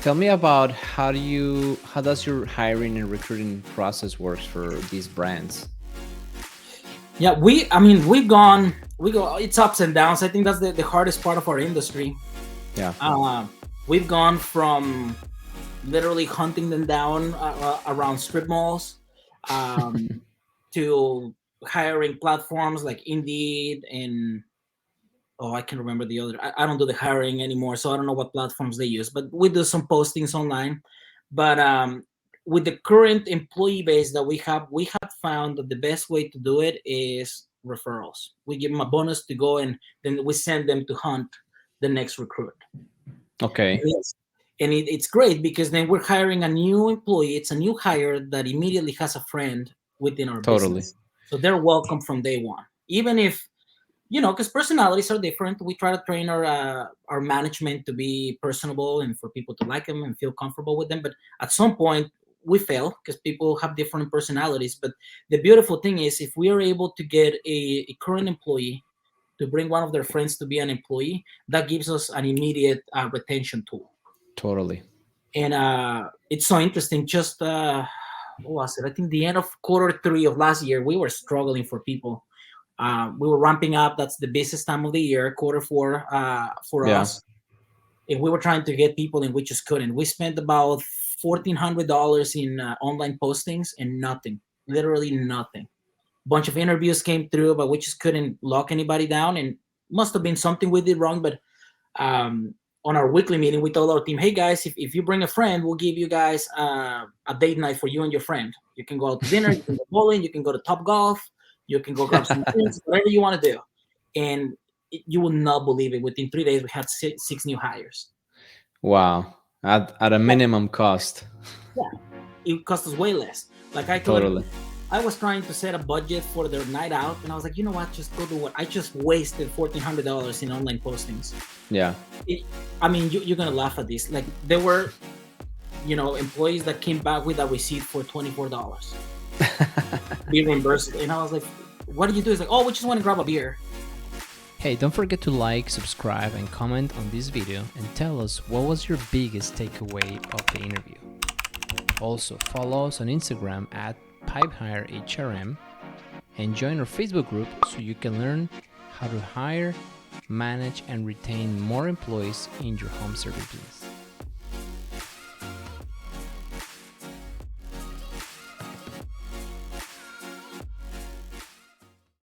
Tell me about how does your hiring and recruiting process works for these brands? Yeah, we go, it's ups and downs. I think that's the hardest part of our industry. Yeah, We've gone from literally hunting them down around strip malls, um, to hiring platforms like Indeed and I can remember the other. I don't do the hiring anymore, so I don't know what platforms they use. But we do some postings online. But with the current employee base that we have found that the best way to do it is referrals. We give them a bonus to go, and then we send them to hunt the next recruit. okay, Yes. And it's great because then we're hiring a new employee. It's a new hire that immediately has a friend within our totally, business. So they're welcome from day one. Even if, because personalities are different. We try to train our management to be personable and for people to like them and feel comfortable with them. But at some point, we fail because people have different personalities. But the beautiful thing is, if we are able to get a current employee to bring one of their friends to be an employee, that gives us an immediate retention tool. totally. And it's so interesting. Just what was it? I think the end of quarter 3 of last year, we were struggling for people. We were ramping up. That's the busiest time of the year, quarter 4 for Yeah, us. And we were trying to get people, and we just couldn't. We spent about $1,400 in online postings and nothing, literally nothing. Bunch of interviews came through, but we just couldn't lock anybody down. And must have been something we did wrong. But on our weekly meeting, we told our team, hey guys, if you bring a friend, we'll give you guys a date night for you and your friend. You can go out to dinner, you can go bowling, you can go to Top Golf, you can go grab some drinks, whatever you want to do. And you will not believe it. Within 3 days, we had six new hires. wow. At a minimum cost, Yeah, it cost us way less. Like I told totally. everybody, I was trying to set a budget for their night out, and I was like, you know what, just go do what I just wasted $1,400 in online postings. Yeah, It, I mean, you're gonna laugh at this. Like there were, employees that came back with a receipt for $24, be reimbursed, and I was like, what did you do? It's like, oh, we just want to grab a beer. Hey, don't forget to like, subscribe, and comment on this video and tell us what was your biggest takeaway of the interview. Also, follow us on Instagram at PipeHireHRM and join our Facebook group so you can learn how to hire, manage, and retain more employees in your home service business.